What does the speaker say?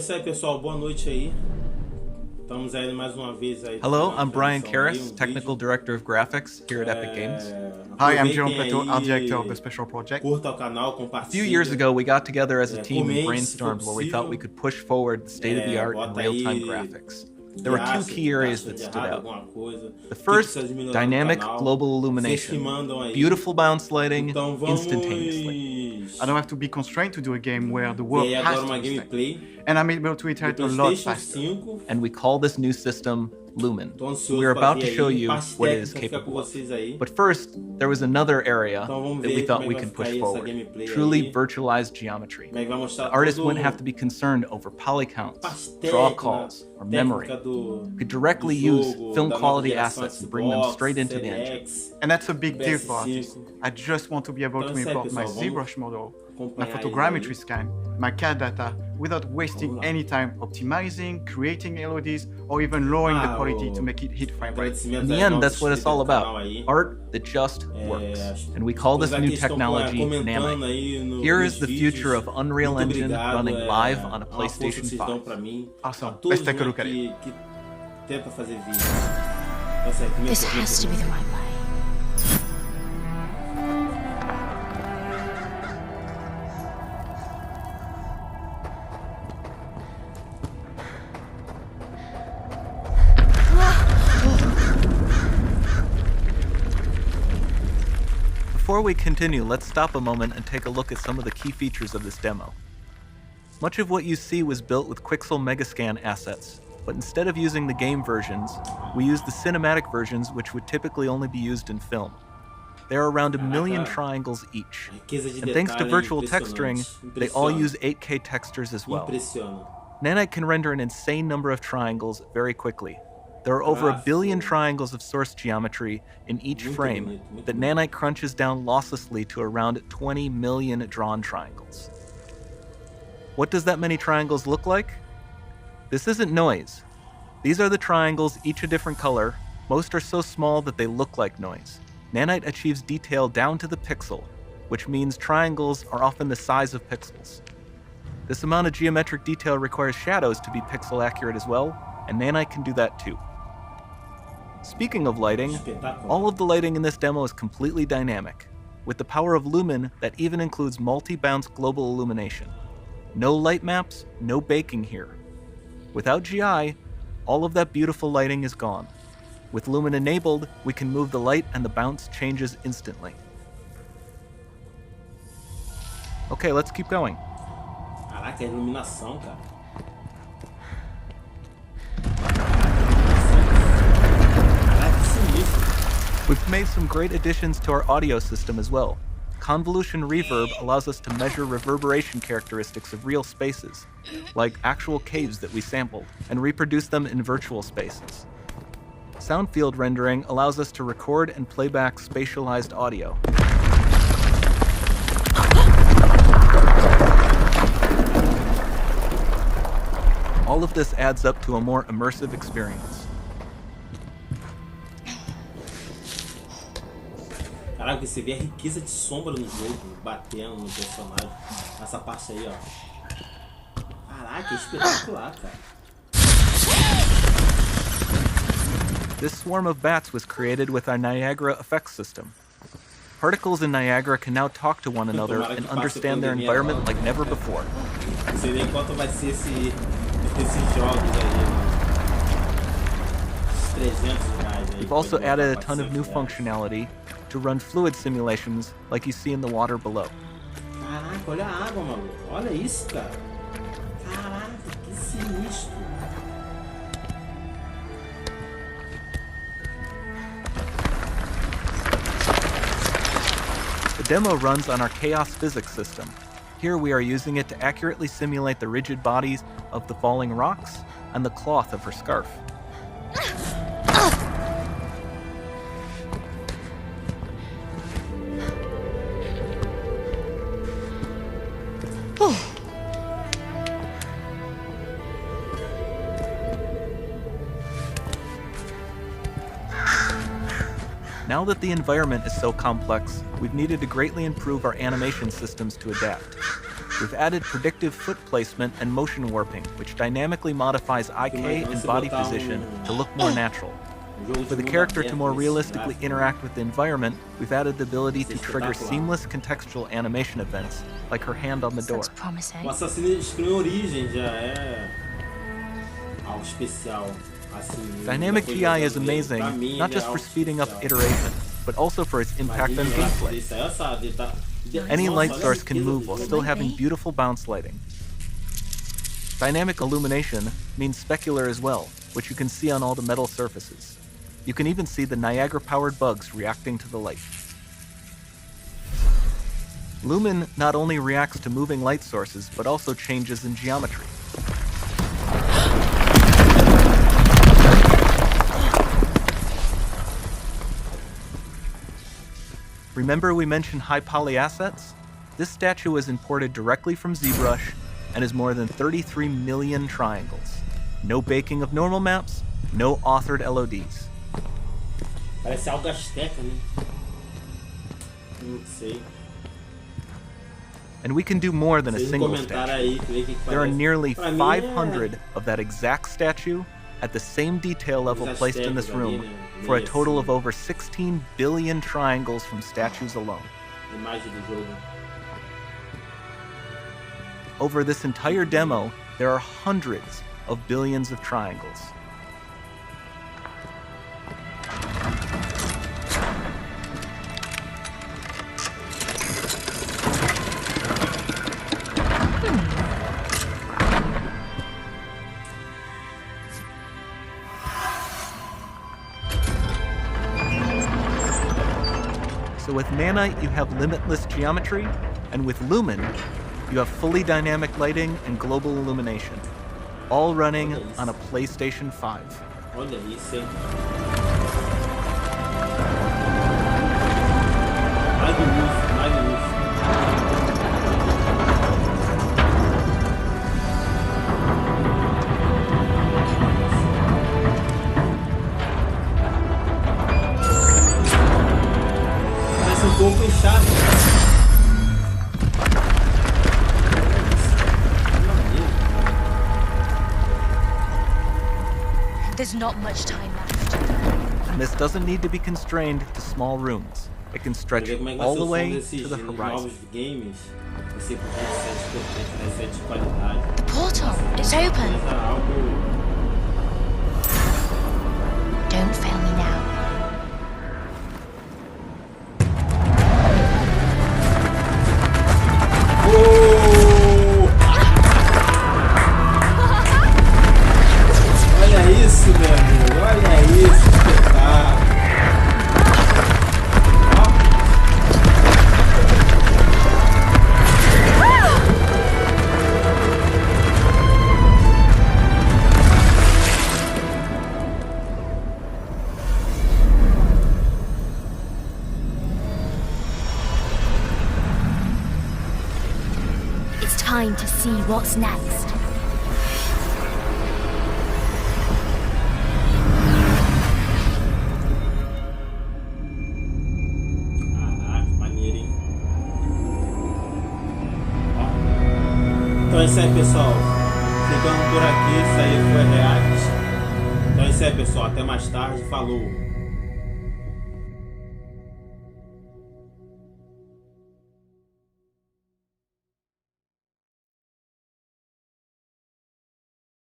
isso aí, pessoal. Boa noite aí. Estamos aí mais uma vez aí. Hello, I'm Brian Karras, Technical Director of Graphics here at Epic Games. Hi, I'm Jerome Plateau, Art Director of the Special Project. Curta o canal, A few years ago, we got together as a team and brainstormed where we thought we could push forward the state-of-the-art in real-time graphics. There were two key areas that stood out. The first, dynamic global illumination. Beautiful bounce lighting, instantaneously. I don't have to be constrained to do a game where the world has to be static. And I'm able to iterate a lot faster. And we call this new system Lumen. We're about to show you what it is capable of. But first, there was another area that we thought we could push forward. Truly virtualized geometry. The artist wouldn't have to be concerned over poly counts, draw calls, or memory. We could directly use film quality assets and bring them straight into the engine. And that's a big deal for artists. I just want to be able to import my ZBrush model, my photogrammetry scan, my CAD data, without wasting any time optimizing, creating LODs, or even lowering the quality to make it hit frame rate. In the end, that's what it's all about. Art that just works. And we call this new technology Nanite. Here is the future of Unreal Engine running live on a PlayStation 5. Awesome. Let's take a look at it. This has to be the right way. Before we continue, let's stop a moment and take a look at some of the key features of this demo. Much of what you see was built with Quixel Megascan assets, but instead of using the game versions, we used the cinematic versions, which would typically only be used in film. There are around 1 million triangles each, and thanks to virtual texturing, they all use 8K textures as well. Nanite can render an insane number of triangles very quickly. There are over 1 billion triangles of source geometry in each frame that Nanite crunches down losslessly to around 20 million drawn triangles. What does that many triangles look like? This isn't noise. These are the triangles, each a different color. Most are so small that they look like noise. Nanite achieves detail down to the pixel, which means triangles are often the size of pixels. This amount of geometric detail requires shadows to be pixel accurate as well, and Nanite can do that too. Speaking of lighting, all of the lighting in this demo is completely dynamic. With the power of Lumen, that even includes multi-bounce global illumination. No light maps, no baking here. Without GI, all of that beautiful lighting is gone. With Lumen enabled, we can move the light and the bounce changes instantly. Okay, let's keep going. Caraca, a iluminação, cara. We've made some great additions to our audio system as well. Convolution reverb allows us to measure reverberation characteristics of real spaces, like actual caves that we sampled, and reproduce them in virtual spaces. Sound field rendering allows us to record and playback spatialized audio. All of this adds up to a more immersive experience. Caraca, você vê a riqueza de sombra no jogo, batendo no personagem. Essa parte aí, ó. Caraca, é espetacular, cara. This swarm of bats was created with our Niagara effects system. Particles in Niagara can now talk to one another and understand their environment like never before. Você vê quanto vai ser esses jogos aí. R$300 aí. We've also added a ton of new functionality to run fluid simulations like you see in the water below. Caraca, olha a água, maluco. Olha isso, cara. Caraca, que sinistro. The demo runs on our chaos physics system. Here we are using it to accurately simulate the rigid bodies of the falling rocks and the cloth of her scarf. Now that the environment is so complex, we've needed to greatly improve our animation systems to adapt. We've added predictive foot placement and motion warping, which dynamically modifies IK and body position to look more natural. For the character to more realistically interact with the environment, we've added the ability to trigger seamless contextual animation events, like her hand on the door. O Assassin's Creed Origem já é algo especial. Dynamic TI is amazing, not just for speeding up iteration, but also for its impact on gameplay. Any light source can move while still having beautiful bounce lighting. Dynamic illumination means specular as well, which you can see on all the metal surfaces. You can even see the Niagara-powered bugs reacting to the light. Lumen not only reacts to moving light sources, but also changes in geometry. Remember we mentioned high poly assets? This statue was imported directly from ZBrush and is more than 33 million triangles. No baking of normal maps, no authored LODs. Parece algo asteca, né? Não sei. And we can do more than a single statue. There are nearly 500 of that exact statue at the same detail level placed in this room, for a total of over 16 billion triangles from statues alone. Over this entire demo, there are hundreds of billions of triangles. So with Nanite, you have limitless geometry, and with Lumen, you have fully dynamic lighting and global illumination, all running on a PlayStation 5. Olha isso, hein? Magnífico, magnífico. Parece pouco chato. There's not much time left. And this doesn't need to be constrained to small rooms. It can stretch all the way to the horizon. The portal, it's open. Don't fail me now. Olha isso, meu amigo. Olha isso, espetáculo. It's time to see what's next. Então é isso aí, pessoal. Ficando por aqui, isso aí foi React. Então é isso aí, pessoal. Até mais tarde. Falou!